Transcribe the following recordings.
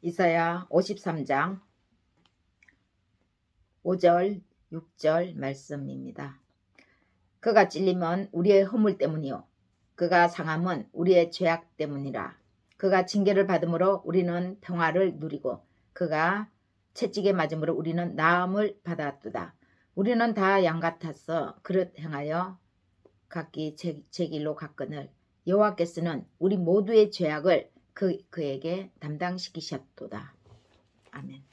이사야 53장 5절 6절 말씀입니다. 그가 찔림은 우리의 허물 때문이요 그가 상함은 우리의 죄악 때문이라. 그가 징계를 받음으로 우리는 평화를 누리고 그가 채찍에 맞음으로 우리는 나음을 받았도다. 우리는 다 양 같아서 그릇 행하여 각기 제 길로 갔거늘 여호와께서는 우리 모두의 죄악을 그에게 담당시키셨도다. 아멘.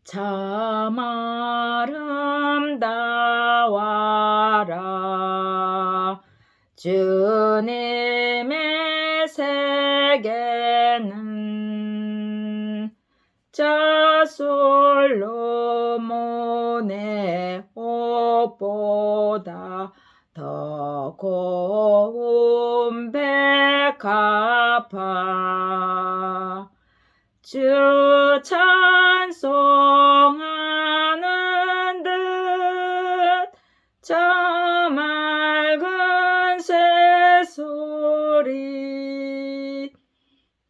참 아름다워라 주님의 세계는 저 솔로몬의 옷보다 더 고운 백합화 주 찬송하는 듯 저 맑은 새소리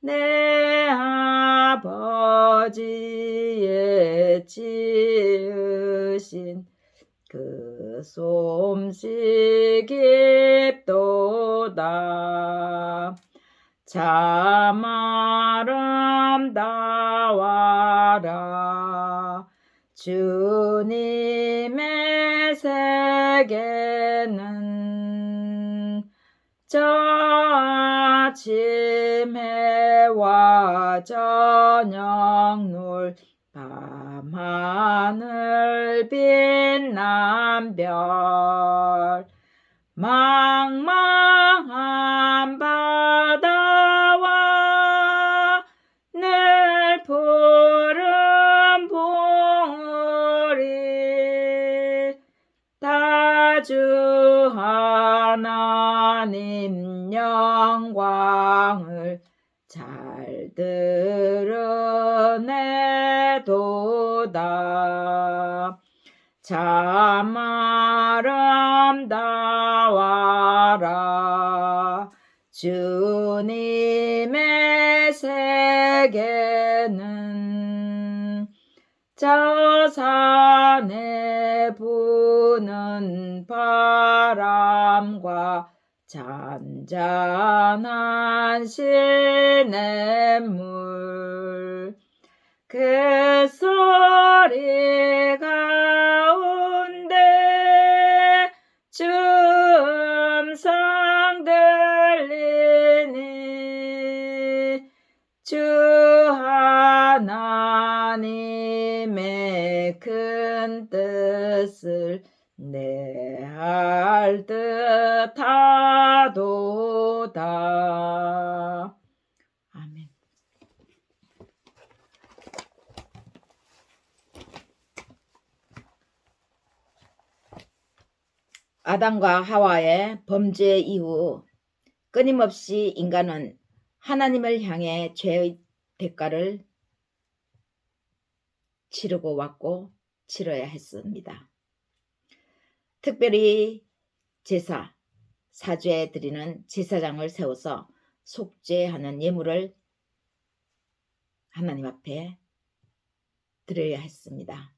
내 아버지의 지으신 그 솜씨 깊도다. 참 아름다워라 주님의 세계는 저 아침 해와 저녁 노을 밤하늘 빛난 별 망망한 바다와 늘 푸른 봉우리 다 주 하나님 영광을 잘 드러내도다. 참 아름다워라 주님의 세계는 저 산에 부는 바람과 잔잔한 시냇물 그 소리 가운데 주 음성 들리니 주 하나님의 큰 뜻을 내알 듯하도다. 아멘. 아담과 하와의 범죄 이후 끊임없이 인간은 하나님을 향해 죄의 대가를 치르고 왔고 치러야 했습니다. 특별히 제사, 사죄 드리는 제사장을 세워서 속죄하는 예물을 하나님 앞에 드려야 했습니다.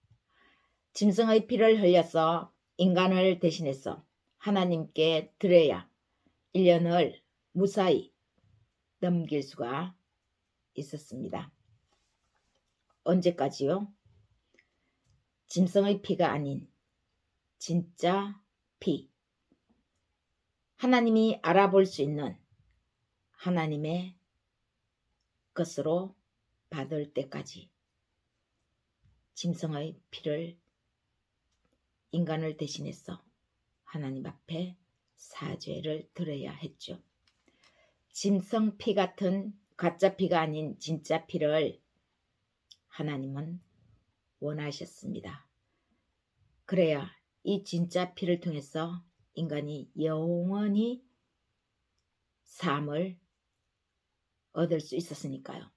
짐승의 피를 흘려서 인간을 대신해서 하나님께 드려야 1년을 무사히 넘길 수가 있었습니다. 언제까지요? 짐승의 피가 아닌 진짜 피, 하나님이 알아볼 수 있는 하나님의 것으로 받을 때까지 짐승의 피를 인간을 대신해서 하나님 앞에 사죄를 드려야 했죠. 짐승 피 같은 가짜 피가 아닌 진짜 피를 하나님은 원하셨습니다. 그래야 이 진짜 피를 통해서 인간이 영원히 삶을 얻을 수 있었으니까요.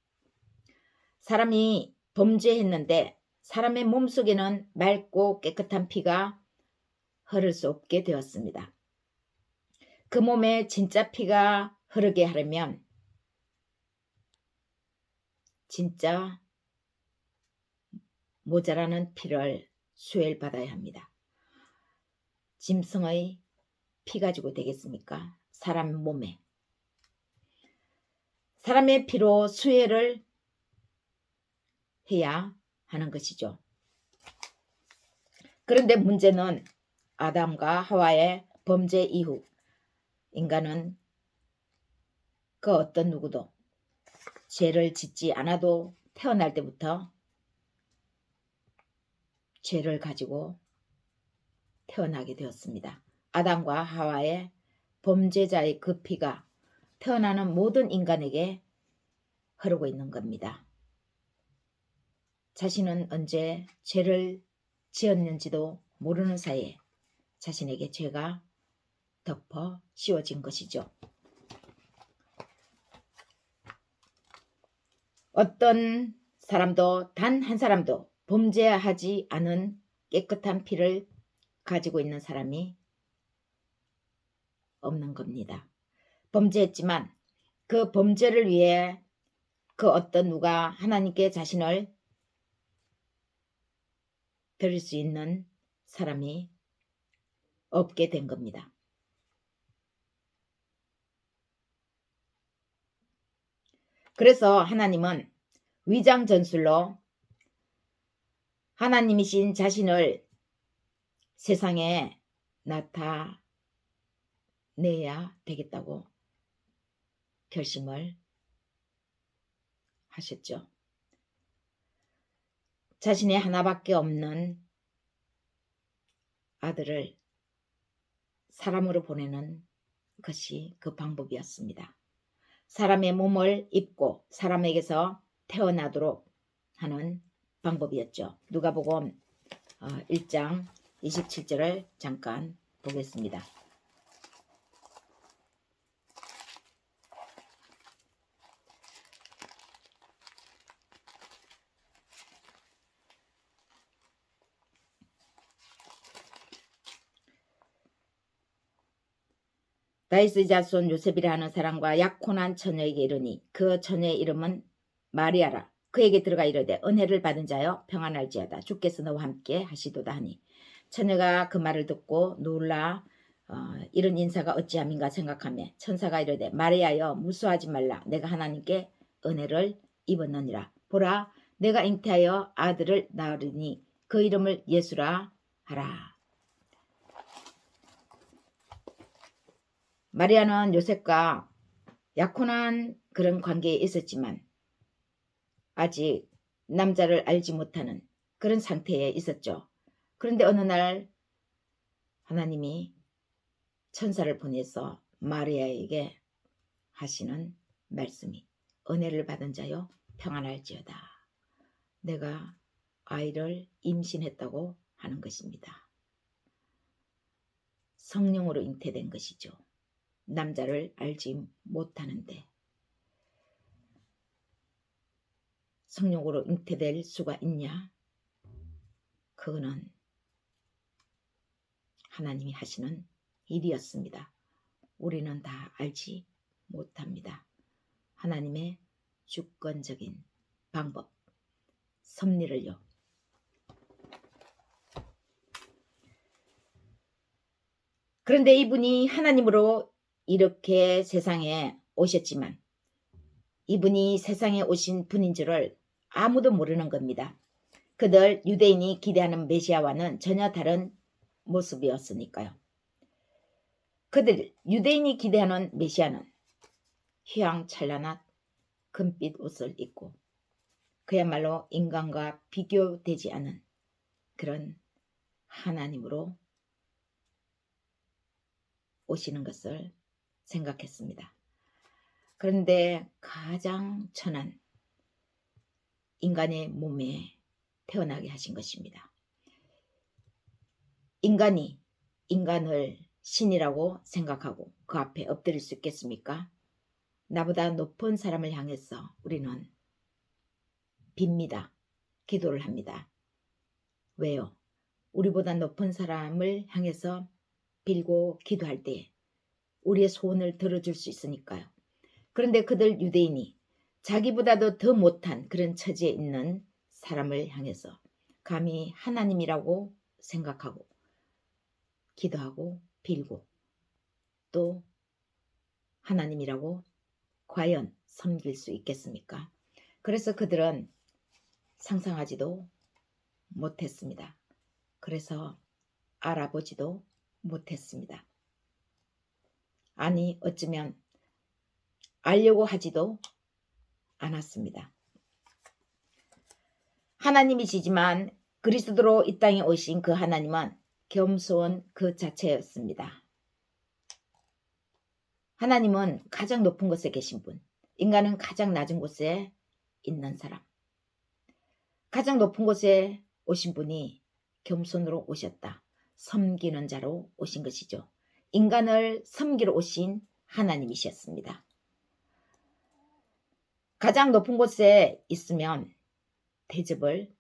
사람이 범죄했는데 사람의 몸속에는 맑고 깨끗한 피가 흐를 수 없게 되었습니다. 그 몸에 진짜 피가 흐르게 하려면 진짜 모자라는 피를 수혈 받아야 합니다. 짐승의 피 가지고 되겠습니까? 사람 몸에. 사람의 피로 수혈을 해야 하는 것이죠. 그런데 문제는 아담과 하와의 범죄 이후 인간은 그 어떤 누구도 죄를 짓지 않아도 태어날 때부터 죄를 가지고 태어나게 되었습니다. 아담과 하와의 범죄자의 그 피가 태어나는 모든 인간에게 흐르고 있는 겁니다. 자신은 언제 죄를 지었는지도 모르는 사이에 자신에게 죄가 덮어 씌워진 것이죠. 어떤 사람도 단 한 사람도 범죄하지 않은 깨끗한 피를 가지고 있는 사람이 없는 겁니다. 범죄했지만 그 범죄를 위해 그 어떤 누가 하나님께 자신을 드릴 수 있는 사람이 없게 된 겁니다. 그래서 하나님은 위장 전술로 하나님이신 자신을 세상에 나타내야 되겠다고 결심을 하셨죠. 자신의 하나밖에 없는 아들을 사람으로 보내는 것이 그 방법이었습니다. 사람의 몸을 입고 사람에게서 태어나도록 하는 방법이었죠. 누가복음 1장 27절을 잠깐 보겠습니다. 다윗의 자손 요셉이라 하는 사람과 약혼한 처녀에게 이르니 그 처녀의 이름은 마리아라. 그에게 들어가 이르되 은혜를 받은 자여 평안할지어다. 주께서 너와 함께 하시도다 하니 처녀가 그 말을 듣고 놀라 이런 인사가 어찌함인가 생각하며 천사가 이르되 마리아여 무수하지 말라. 내가 하나님께 은혜를 입었느니라. 보라 내가 잉태하여 아들을 낳으리니 그 이름을 예수라 하라. 마리아는 요셉과 약혼한 그런 관계에 있었지만 아직 남자를 알지 못하는 그런 상태에 있었죠. 그런데 어느 날 하나님이 천사를 보내서 마리아에게 하시는 말씀이 은혜를 받은 자여 평안할지어다. 내가 아이를 임신했다고 하는 것입니다. 성령으로 잉태된 것이죠. 남자를 알지 못하는데 성령으로 잉태될 수가 있냐? 그거는 하나님이 하시는 일이었습니다. 우리는 다 알지 못합니다. 하나님의 주권적인 방법, 섭리를요. 그런데 이분이 하나님으로 이렇게 세상에 오셨지만 이분이 세상에 오신 분인 줄을 아무도 모르는 겁니다. 그들 유대인이 기대하는 메시아와는 전혀 다른 모습이었으니까요. 그들 유대인이 기대하는 메시아는 휘황찬란한 금빛 옷을 입고 그야말로 인간과 비교되지 않은 그런 하나님으로 오시는 것을 생각했습니다. 그런데 가장 천한 인간의 몸에 태어나게 하신 것입니다. 인간이 인간을 신이라고 생각하고 그 앞에 엎드릴 수 있겠습니까? 나보다 높은 사람을 향해서 우리는 빕니다. 기도를 합니다. 왜요? 우리보다 높은 사람을 향해서 빌고 기도할 때 우리의 소원을 들어줄 수 있으니까요. 그런데 그들 유대인이 자기보다도 더 못한 그런 처지에 있는 사람을 향해서 감히 하나님이라고 생각하고 기도하고 빌고 또 하나님이라고 과연 섬길 수 있겠습니까? 그래서 그들은 상상하지도 못했습니다. 그래서 알아보지도 못했습니다. 아니 어쩌면 알려고 하지도 않았습니다. 하나님이시지만 그리스도로 이 땅에 오신 그 하나님은 겸손 그 자체였습니다. 하나님은 가장 높은 곳에 계신 분, 인간은 가장 낮은 곳에 있는 사람. 가장 높은 곳에 오신 분이 겸손으로 오셨다. 섬기는 자로 오신 것이죠. 인간을 섬기러 오신 하나님이셨습니다. 가장 높은 곳에 있으면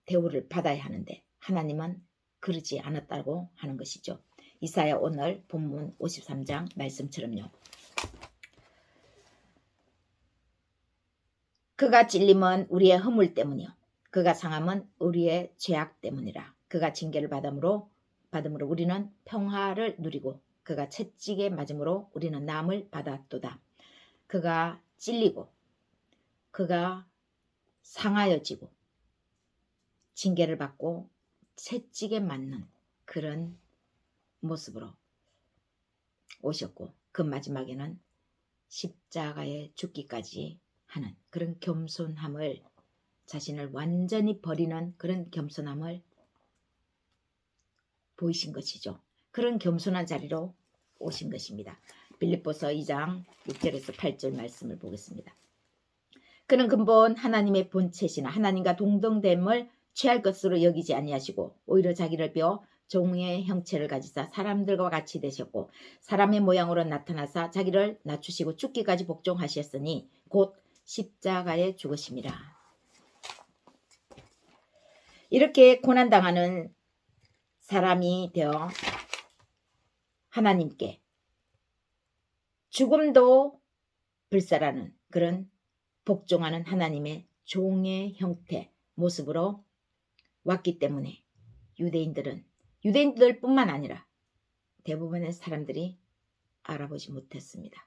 대우를 받아야 하는데 하나님은 그러지 않았다고 하는 것이죠. 이사야 오늘 본문 53장 말씀처럼요. 그가 찔림은 우리의 허물 때문이요 그가 상함은 우리의 죄악 때문이라. 그가 징계를 받음으로 우리는 평화를 누리고 그가 채찍에 맞음으로 우리는 나음을 받았도다. 그가 찔리고 그가 상하여지고 징계를 받고 채찍에 맞는 그런 모습으로 오셨고 그 마지막에는 십자가에 죽기까지 하는 그런 겸손함을 자신을 완전히 버리는 그런 겸손함을 보이신 것이죠. 그런 겸손한 자리로 오신 것입니다. 빌립보서 2장 6절에서 8절 말씀을 보겠습니다. 그는 근본 하나님의 본체시나 하나님과 동등됨을 취할 것으로 여기지 아니하시고 오히려 자기를 비워 종의 형체를 가지사 사람들과 같이 되셨고 사람의 모양으로 나타나사 자기를 낮추시고 죽기까지 복종하셨으니 곧 십자가에 죽으심이라. 이렇게 고난당하는 사람이 되어 하나님께 죽음도 불사라는 그런 복종하는 하나님의 종의 형태 모습으로 왔기 때문에 유대인들 뿐만 아니라 대부분의 사람들이 알아보지 못했습니다.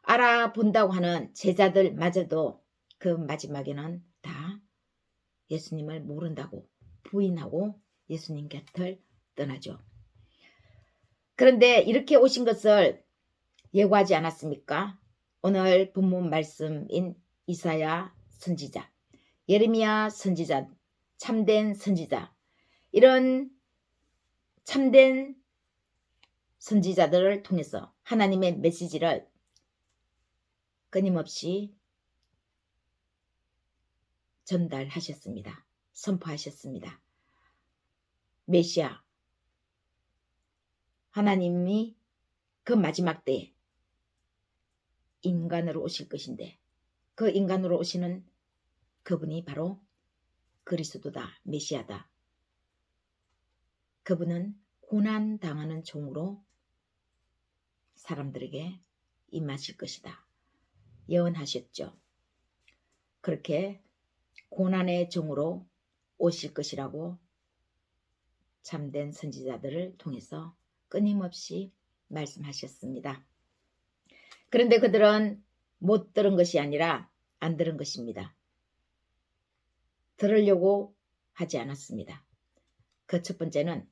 알아본다고 하는 제자들마저도 그 마지막에는 다 예수님을 모른다고 부인하고 예수님 곁을 떠나죠. 그런데 이렇게 오신 것을 예고하지 않았습니까? 오늘 본문 말씀인 이사야 선지자, 예레미야 선지자, 참된 선지자, 이런 참된 선지자들을 통해서 하나님의 메시지를 끊임없이 전달하셨습니다. 선포하셨습니다. 메시아, 하나님이 그 마지막 때에 인간으로 오실 것인데 그 인간으로 오시는 그분이 바로 그리스도다, 메시아다. 그분은 고난당하는 종으로 사람들에게 임하실 것이다. 예언하셨죠. 그렇게 고난의 종으로 오실 것이라고 참된 선지자들을 통해서 끊임없이 말씀하셨습니다. 그런데 그들은 못 들은 것이 아니라 안 들은 것입니다. 들으려고 하지 않았습니다. 그 첫 번째는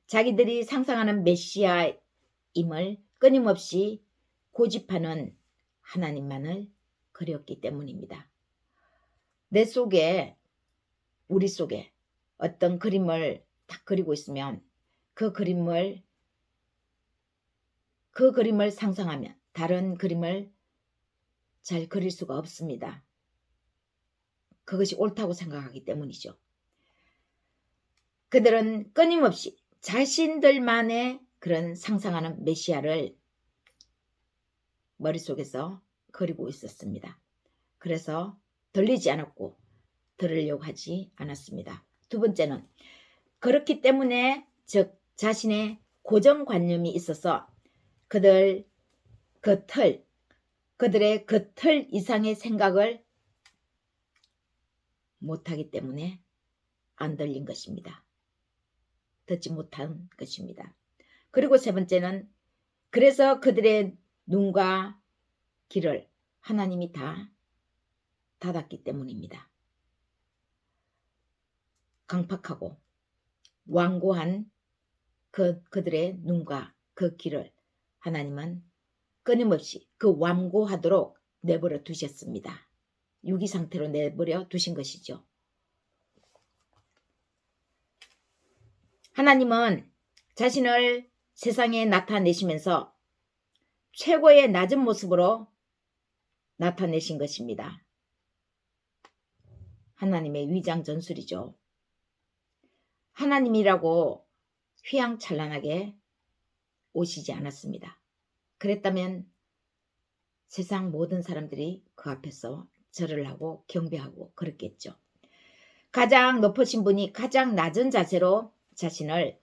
자기들이 상상하는 메시아임을 끊임없이 고집하는 하나님만을 그렸기 때문입니다. 우리 속에 어떤 그림을 딱 그리고 있으면 그 그림을 상상하면 다른 그림을 잘 그릴 수가 없습니다. 그것이 옳다고 생각하기 때문이죠. 그들은 끊임없이 자신들만의 그런 상상하는 메시아를 머릿속에서 그리고 있었습니다. 그래서 들리지 않았고 들으려고 하지 않았습니다. 두 번째는 그렇기 때문에 즉 자신의 고정관념이 있어서 그 그들의 그 틀 이상의 생각을 못하기 때문에 안 들린 것입니다. 듣지 못한 것입니다. 그리고 세 번째는 그래서 그들의 눈과 귀를 하나님이 다 닫았기 때문입니다. 강팍하고 완고한 그들의 눈과 그 귀를 하나님은 끊임없이 그 완고하도록 내버려 두셨습니다. 유기 상태로 내버려 두신 것이죠. 하나님은 자신을 세상에 나타내시면서 최고의 낮은 모습으로 나타내신 것입니다. 하나님의 위장 전술이죠. 하나님이라고 휘황찬란하게 오시지 않았습니다. 그랬다면 세상 모든 사람들이 그 앞에서 절을 하고 경배하고 그랬겠죠. 가장 높으신 분이 가장 낮은 자세로 자신을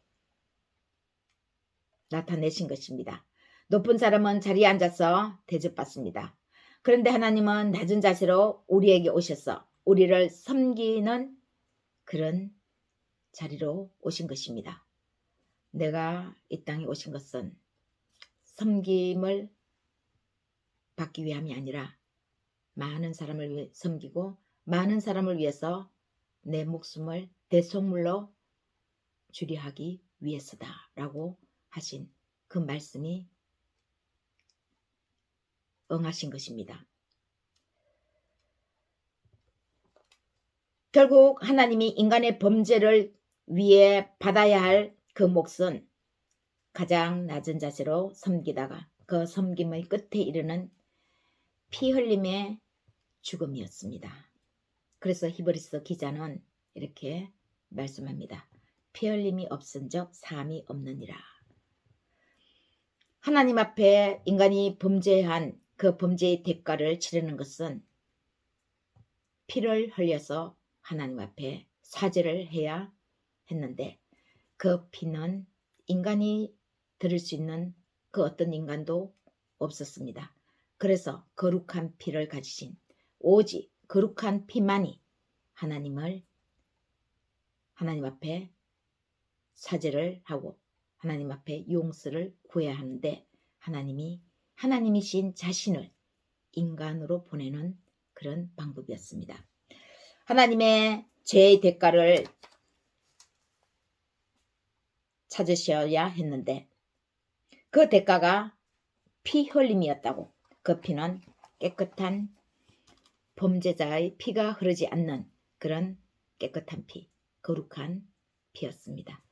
나타내신 것입니다. 높은 사람은 자리에 앉아서 대접받습니다. 그런데 하나님은 낮은 자세로 우리에게 오셔서 우리를 섬기는 그런 자리로 오신 것입니다. 내가 이 땅에 오신 것은 섬김을 받기 위함이 아니라 많은 사람을 위해 섬기고 많은 사람을 위해서 내 목숨을 대속물로 주려 하기 위해서다 라고 하신 그 말씀이 응하신 것입니다. 결국 하나님이 인간의 범죄를 위해 받아야 할 그 몫은 가장 낮은 자세로 섬기다가 그 섬김의 끝에 이르는 피 흘림의 죽음이었습니다. 그래서 히브리서 기자는 이렇게 말씀합니다. 피 흘림이 없은즉 사함이 없느니라. 하나님 앞에 인간이 범죄한 그 범죄의 대가를 치르는 것은 피를 흘려서 하나님 앞에 사죄를 해야 했는데 그 피는 인간이 들을 수 있는 그 어떤 인간도 없었습니다. 그래서 거룩한 피를 가지신 오직 거룩한 피만이 하나님 앞에 사죄를 하고 하나님 앞에 용서를 구해야 하는데 하나님이신 자신을 인간으로 보내는 그런 방법이었습니다. 하나님의 죄의 대가를 찾으셔야 했는데 그 대가가 피 흘림이었다고. 그 피는 깨끗한 범죄자의 피가 흐르지 않는 그런 깨끗한 피, 거룩한 피였습니다.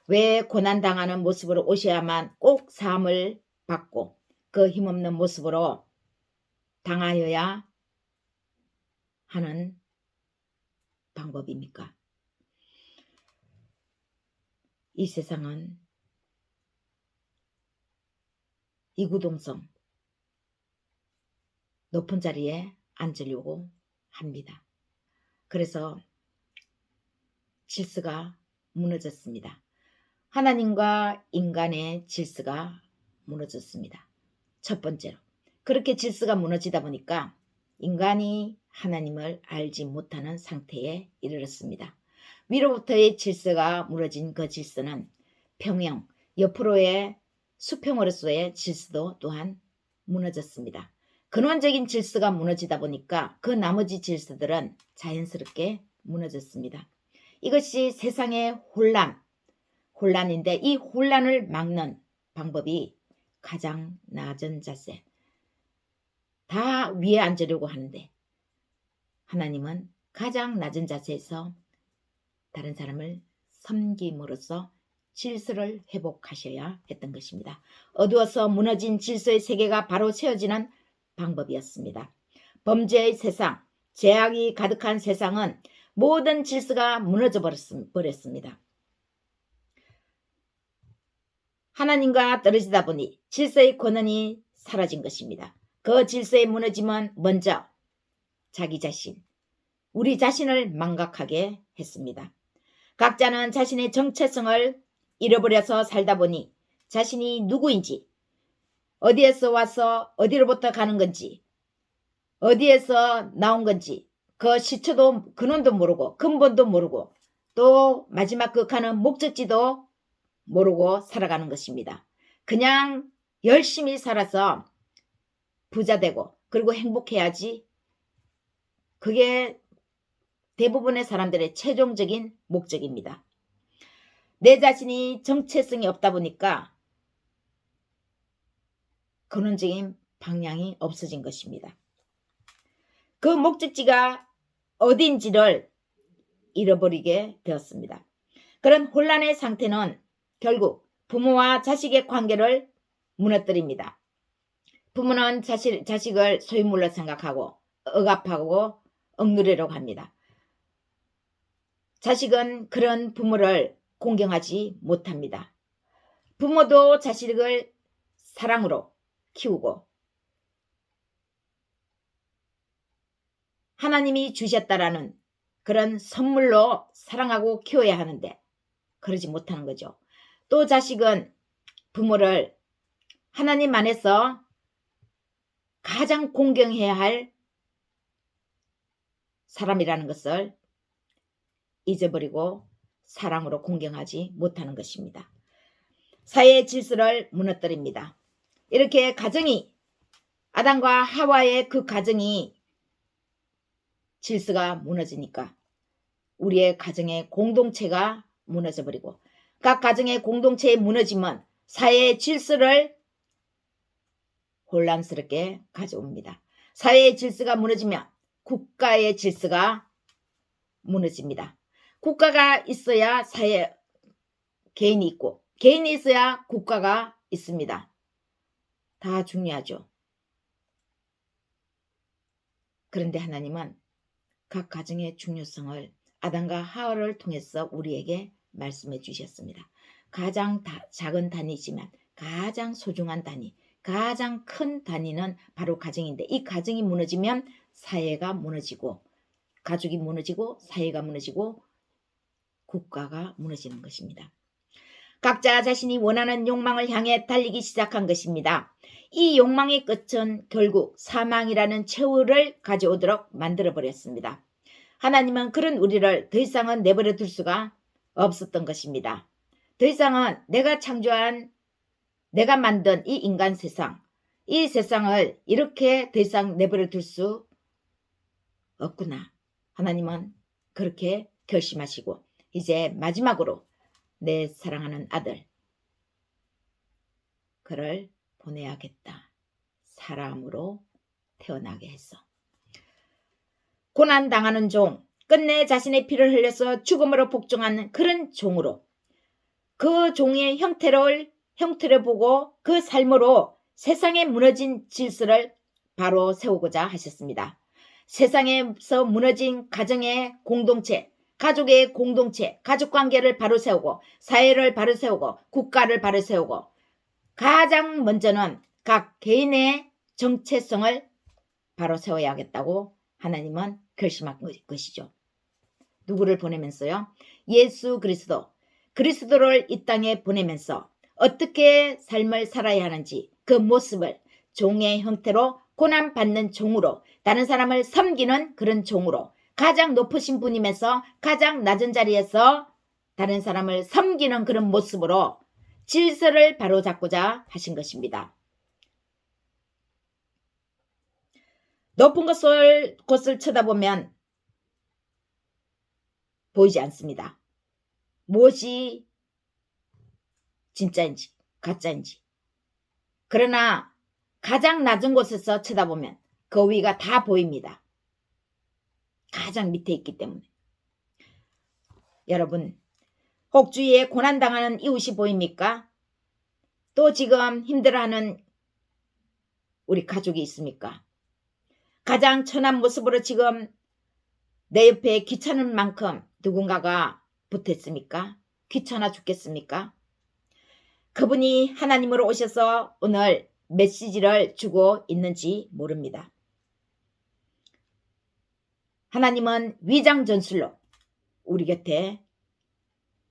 왜 고난당하는 모습으로 오셔야만 꼭 사함을 받고 그 힘없는 모습으로 당하여야 하는 방법입니까? 이 세상은 이구동성 높은 자리에 앉으려고 합니다. 그래서 질서가 무너졌습니다. 하나님과 인간의 질서가 무너졌습니다. 첫 번째로 그렇게 질서가 무너지다 보니까 인간이 하나님을 알지 못하는 상태에 이르렀습니다. 위로부터의 질서가 무너진 그 질서는 평형, 옆으로의 수평으로서의 질서도 또한 무너졌습니다. 근원적인 질서가 무너지다 보니까 그 나머지 질서들은 자연스럽게 무너졌습니다. 이것이 세상의 혼란인데 이 혼란을 막는 방법이 가장 낮은 자세. 다 위에 앉으려고 하는데 하나님은 가장 낮은 자세에서 다른 사람을 섬김으로써 질서를 회복하셔야 했던 것입니다. 어두워서 무너진 질서의 세계가 바로 세워지는 방법이었습니다. 범죄의 세상, 죄악이 가득한 세상은 모든 질서가 무너져 버렸습니다. 하나님과 떨어지다 보니 질서의 권한이 사라진 것입니다. 그 질서의 무너짐은 먼저 자기 자신, 우리 자신을 망각하게 했습니다. 각자는 자신의 정체성을 잃어버려서 살다 보니 자신이 누구인지, 어디에서 와서 어디로부터 가는 건지, 어디에서 나온 건지 그 시초도 근원도 모르고 근본도 모르고 또 마지막 극하는 목적지도 모르고 살아가는 것입니다. 그냥 열심히 살아서 부자 되고 그리고 행복해야지, 그게 대부분의 사람들의 최종적인 목적입니다. 내 자신이 정체성이 없다 보니까 근원적인 방향이 없어진 것입니다. 그 목적지가 어딘지를 잃어버리게 되었습니다. 그런 혼란의 상태는 결국 부모와 자식의 관계를 무너뜨립니다. 부모는 자식을 소유물로 생각하고 억압하고 억누르려고 합니다. 자식은 그런 부모를 공경하지 못합니다. 부모도 자식을 사랑으로 키우고 하나님이 주셨다라는 그런 선물로 사랑하고 키워야 하는데 그러지 못하는 거죠. 또 자식은 부모를 하나님 안에서 가장 공경해야 할 사람이라는 것을 잊어버리고 사랑으로 공경하지 못하는 것입니다. 사회의 질서를 무너뜨립니다. 이렇게 가정이, 아담과 하와의 그 가정이 질서가 무너지니까 우리의 가정의 공동체가 무너져버리고, 각 가정의 공동체의 무너짐은 사회의 질서를 혼란스럽게 가져옵니다. 사회의 질서가 무너지면 국가의 질서가 무너집니다. 국가가 있어야 개인이 있고, 개인이 있어야 국가가 있습니다. 다 중요하죠. 그런데 하나님은 각 가정의 중요성을 아담과 하와를 통해서 우리에게 말씀해 주셨습니다. 가장 작은 단위지만 가장 소중한 단위, 가장 큰 단위는 바로 가정인데, 이 가정이 무너지면 사회가 무너지고, 가족이 무너지고, 사회가 무너지고, 국가가 무너지는 것입니다. 각자 자신이 원하는 욕망을 향해 달리기 시작한 것입니다. 이 욕망의 끝은 결국 사망이라는 최후를 가져오도록 만들어버렸습니다. 하나님은 그런 우리를 더 이상은 내버려 둘 수가 없었던 것입니다. 더 이상은 내가 창조한, 내가 만든 이 인간 세상, 이 세상을 이렇게 더 이상 내버려 둘 수 없구나. 하나님은 그렇게 결심하시고 이제 마지막으로 내 사랑하는 아들, 그를 보내야겠다. 사람으로 태어나게 했어. 고난당하는 종, 끝내 자신의 피를 흘려서 죽음으로 복종하는 그런 종으로, 그 종의 형태를 보고 그 삶으로 세상에 무너진 질서를 바로 세우고자 하셨습니다. 세상에서 무너진 가정의 공동체, 가족의 공동체, 가족관계를 바로 세우고, 사회를 바로 세우고, 국가를 바로 세우고, 가장 먼저는 각 개인의 정체성을 바로 세워야겠다고 하나님은 결심한 것이죠. 누구를 보내면서요? 예수 그리스도를 이 땅에 보내면서 어떻게 삶을 살아야 하는지 그 모습을 종의 형태로, 고난받는 종으로, 다른 사람을 섬기는 그런 종으로, 가장 높으신 분이면서 가장 낮은 자리에서 다른 사람을 섬기는 그런 모습으로 질서를 바로잡고자 하신 것입니다. 높은 곳을 쳐다보면 보이지 않습니다. 무엇이 진짜인지 가짜인지. 그러나 가장 낮은 곳에서 쳐다보면 그 위가 다 보입니다. 가장 밑에 있기 때문에. 여러분, 혹 주위에 고난당하는 이웃이 보입니까? 또 지금 힘들어하는 우리 가족이 있습니까? 가장 천한 모습으로 지금 내 옆에 귀찮은 만큼 누군가가 붙었습니까? 귀찮아 죽겠습니까? 그분이 하나님으로 오셔서 오늘 메시지를 주고 있는지 모릅니다. 하나님은 위장전술로 우리 곁에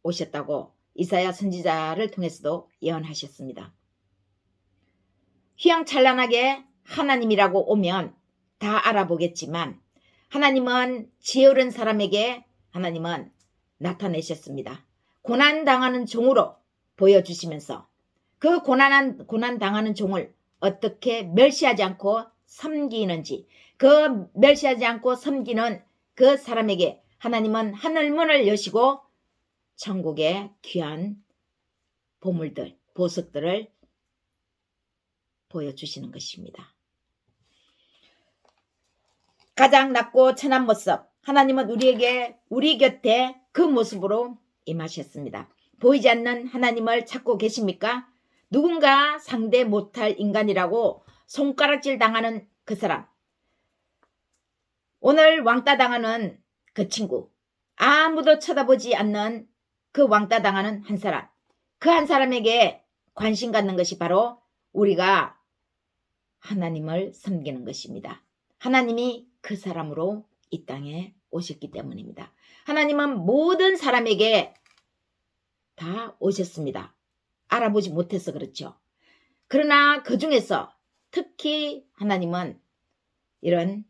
오셨다고 이사야 선지자를 통해서도 예언하셨습니다. 휘황찬란하게 하나님이라고 오면 다 알아보겠지만 하나님은 지혜로운 사람에게 하나님은 나타내셨습니다. 고난당하는 종으로 보여주시면서 그 고난당하는 종을 어떻게 멸시하지 않고 섬기는지, 그 멸시하지 않고 섬기는 그 사람에게 하나님은 하늘문을 여시고 천국의 귀한 보물들, 보석들을 보여주시는 것입니다. 가장 낮고 천한 모습, 하나님은 우리 곁에 그 모습으로 임하셨습니다. 보이지 않는 하나님을 찾고 계십니까? 누군가 상대 못할 인간이라고 손가락질 당하는 그 사람, 오늘 왕따 당하는 그 친구, 아무도 쳐다보지 않는 그 왕따 당하는 한 사람, 그 한 사람에게 관심 갖는 것이 바로 우리가 하나님을 섬기는 것입니다. 하나님이 그 사람으로 이 땅에 오셨기 때문입니다. 하나님은 모든 사람에게 다 오셨습니다. 알아보지 못해서 그렇죠. 그러나 그 중에서 특히 하나님은 이런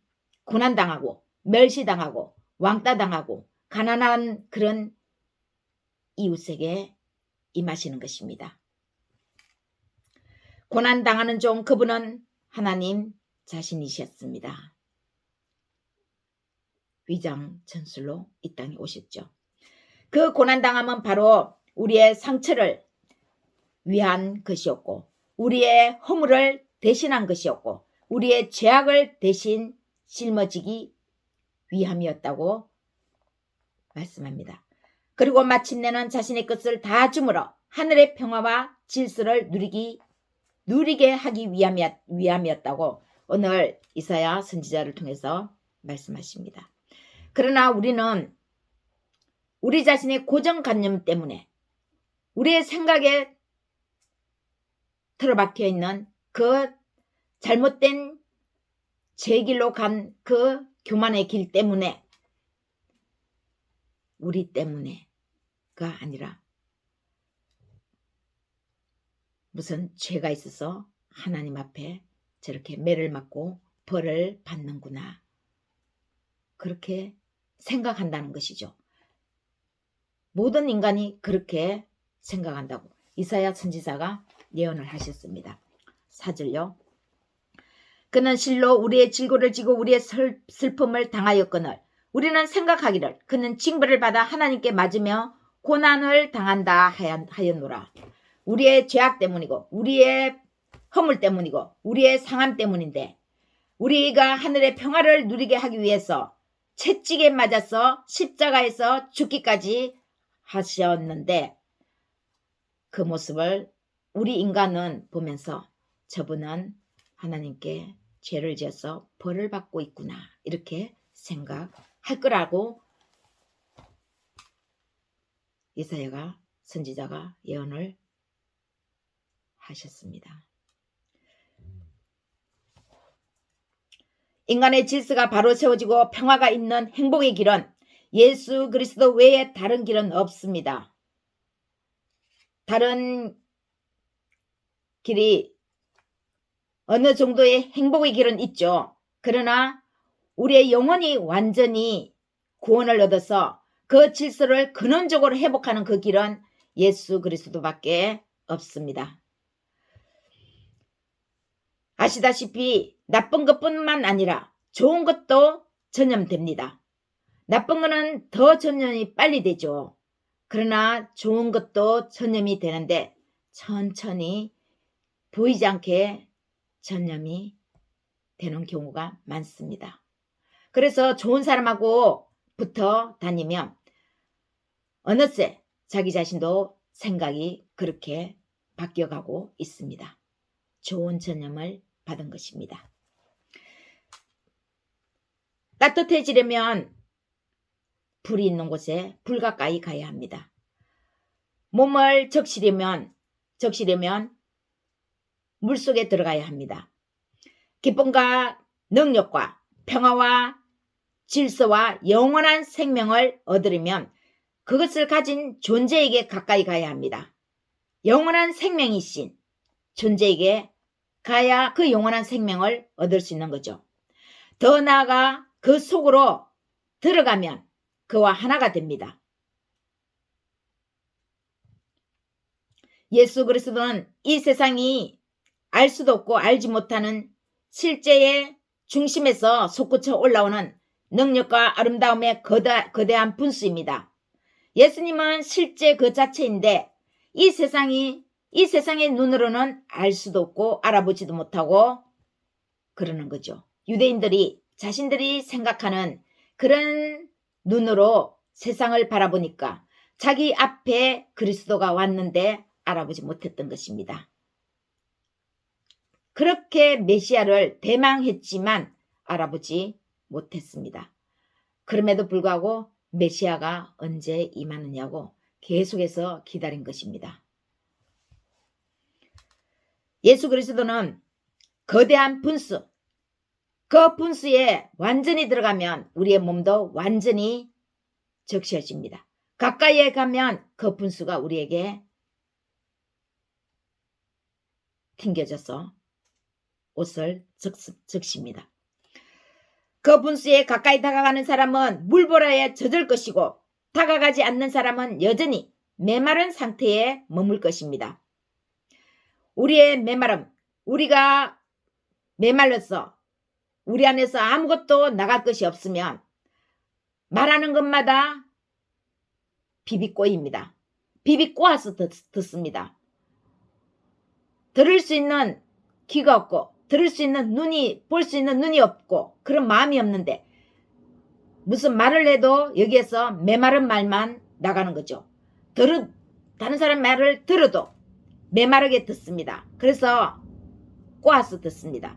고난당하고 멸시당하고 왕따당하고 가난한 그런 이웃에게 임하시는 것입니다. 고난당하는 종, 그분은 하나님 자신이셨습니다. 위장전술로 이 땅에 오셨죠. 그 고난당함은 바로 우리의 상처를 위한 것이었고, 우리의 허물을 대신한 것이었고, 우리의 죄악을 대신 짊어지기 위함이었다고 말씀합니다. 그리고 마침내는 자신의 것을 다 주므로 하늘의 평화와 질서를 누리게 하기 위함이었다고 오늘 이사야 선지자를 통해서 말씀하십니다. 그러나 우리는 우리 자신의 고정관념 때문에 우리의 생각에 틀어박혀 있는 그 잘못된 제 길로 간 그 교만의 길 때문에, 우리 때문에가 아니라 무슨 죄가 있어서 하나님 앞에 저렇게 매를 맞고 벌을 받는구나, 그렇게 생각한다는 것이죠. 모든 인간이 그렇게 생각한다고 이사야 선지자가 예언을 하셨습니다. 4절요. 그는 실로 우리의 질고를 지고 우리의 슬픔을 당하였거늘 우리는 생각하기를 그는 징벌을 받아 하나님께 맞으며 고난을 당한다 하였노라. 우리의 죄악 때문이고 우리의 허물 때문이고 우리의 상함 때문인데, 우리가 하늘의 평화를 누리게 하기 위해서 채찍에 맞아서 십자가에서 죽기까지 하셨는데, 그 모습을 우리 인간은 보면서 저분은 하나님께 죄를 지어서 벌을 받고 있구나, 이렇게 생각할 거라고 이사야가 선지자가 예언을 하셨습니다. 인간의 질서가 바로 세워지고 평화가 있는 행복의 길은 예수 그리스도 외에 다른 길은 없습니다. 다른 길이 어느 정도의 행복의 길은 있죠. 그러나 우리의 영혼이 완전히 구원을 얻어서 그 질서를 근원적으로 회복하는 그 길은 예수 그리스도밖에 없습니다. 아시다시피 나쁜 것뿐만 아니라 좋은 것도 전염됩니다. 나쁜 거는 더 전염이 빨리 되죠. 그러나 좋은 것도 전염이 되는데 천천히 보이지 않게 전염이 되는 경우가 많습니다. 그래서 좋은 사람하고 붙어 다니면 어느새 자기 자신도 생각이 그렇게 바뀌어가고 있습니다. 좋은 전염을 받은 것입니다. 따뜻해지려면 불이 있는 곳에 불 가까이 가야 합니다. 몸을 적시려면 물속에 들어가야 합니다. 기쁨과 능력과 평화와 질서와 영원한 생명을 얻으려면 그것을 가진 존재에게 가까이 가야 합니다. 영원한 생명이신 존재에게 가야 그 영원한 생명을 얻을 수 있는 거죠. 더 나아가 그 속으로 들어가면 그와 하나가 됩니다. 예수 그리스도는 이 세상이 알 수도 없고 알지 못하는 실제의 중심에서 솟구쳐 올라오는 능력과 아름다움의 거대한 분수입니다. 예수님은 실제 그 자체인데 이 세상의 눈으로는 알 수도 없고 알아보지도 못하고 그러는 거죠. 유대인들이 자신들이 생각하는 그런 눈으로 세상을 바라보니까 자기 앞에 그리스도가 왔는데 알아보지 못했던 것입니다. 그렇게 메시아를 대망했지만 알아보지 못했습니다. 그럼에도 불구하고 메시아가 언제 임하느냐고 계속해서 기다린 것입니다. 예수 그리스도는 거대한 분수, 그 분수에 완전히 들어가면 우리의 몸도 완전히 적셔집니다. 가까이에 가면 그 분수가 우리에게 튕겨져서 옷을 적십니다. 그 분수에 가까이 다가가는 사람은 물보라에 젖을 것이고 다가가지 않는 사람은 여전히 메마른 상태에 머물 것입니다. 우리의 메마름, 우리가 메말라서 우리 안에서 아무것도 나갈 것이 없으면 말하는 것마다 비비꼬입니다. 비비꼬아서 듣습니다. 들을 수 있는 귀가 없고 들을 수 있는 눈이, 볼 수 있는 눈이 없고 그런 마음이 없는데 무슨 말을 해도 여기에서 메마른 말만 나가는 거죠. 다른 사람 말을 들어도 메마르게 듣습니다. 그래서 꼬아서 듣습니다.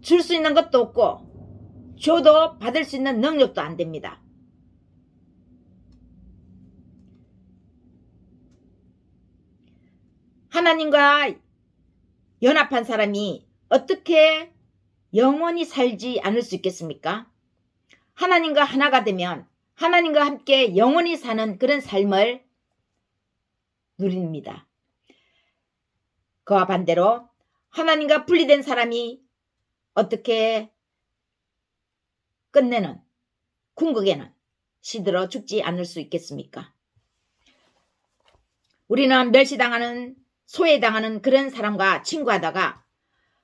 줄 수 있는 것도 없고 줘도 받을 수 있는 능력도 안 됩니다. 하나님과 연합한 사람이 어떻게 영원히 살지 않을 수 있겠습니까? 하나님과 하나가 되면 하나님과 함께 영원히 사는 그런 삶을 누립니다. 그와 반대로 하나님과 분리된 사람이 어떻게 끝내는 궁극에는 시들어 죽지 않을 수 있겠습니까? 우리는 멸시당하는, 소외당하는 그런 사람과 친구하다가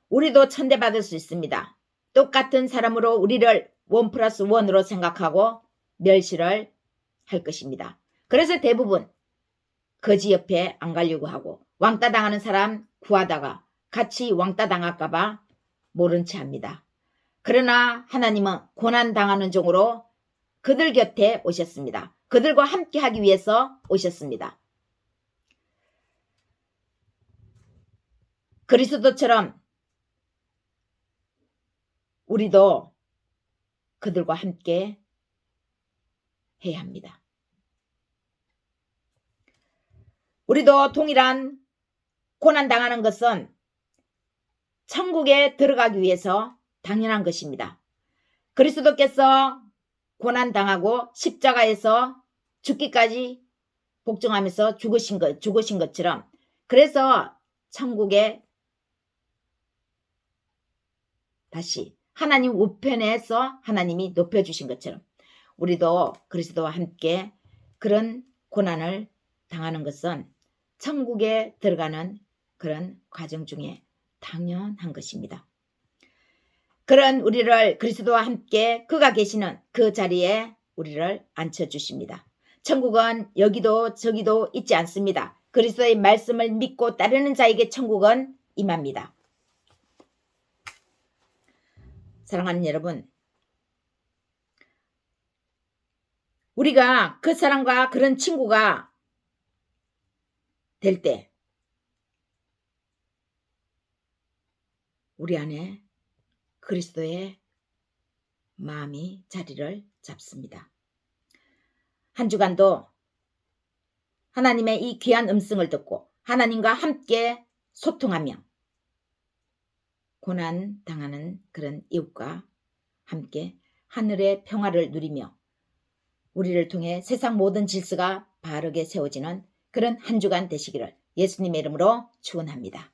우리도 천대받을 수 있습니다. 똑같은 사람으로 우리를 1+1으로 생각하고 멸시를 할 것입니다. 그래서 대부분 거지 옆에 안 가려고 하고 왕따 당하는 사람 구하다가 같이 왕따 당할까봐 모른 채 합니다. 그러나 하나님은 고난 당하는 종으로 그들 곁에 오셨습니다. 그들과 함께 하기 위해서 오셨습니다. 그리스도처럼 우리도 그들과 함께 해야 합니다. 우리도 동일한 고난당하는 것은 천국에 들어가기 위해서 당연한 것입니다. 그리스도께서 고난당하고 십자가에서 죽기까지 복종하면서 죽으신 것처럼 그래서 천국에 다시 하나님 우편에서 하나님이 높여주신 것처럼 우리도 그리스도와 함께 그런 고난을 당하는 것은 천국에 들어가는 그런 과정 중에 당연한 것입니다. 그런 우리를 그리스도와 함께 그가 계시는 그 자리에 우리를 앉혀주십니다. 천국은 여기도 저기도 있지 않습니다. 그리스도의 말씀을 믿고 따르는 자에게 천국은 임합니다. 사랑하는 여러분, 우리가 그 사람과 그런 친구가 될 때 우리 안에 그리스도의 마음이 자리를 잡습니다. 한 주간도 하나님의 이 귀한 음성을 듣고 하나님과 함께 소통하며 고난 당하는 그런 이웃과 함께 하늘의 평화를 누리며 우리를 통해 세상 모든 질서가 바르게 세워지는 그런 한 주간 되시기를 예수님의 이름으로 축원합니다.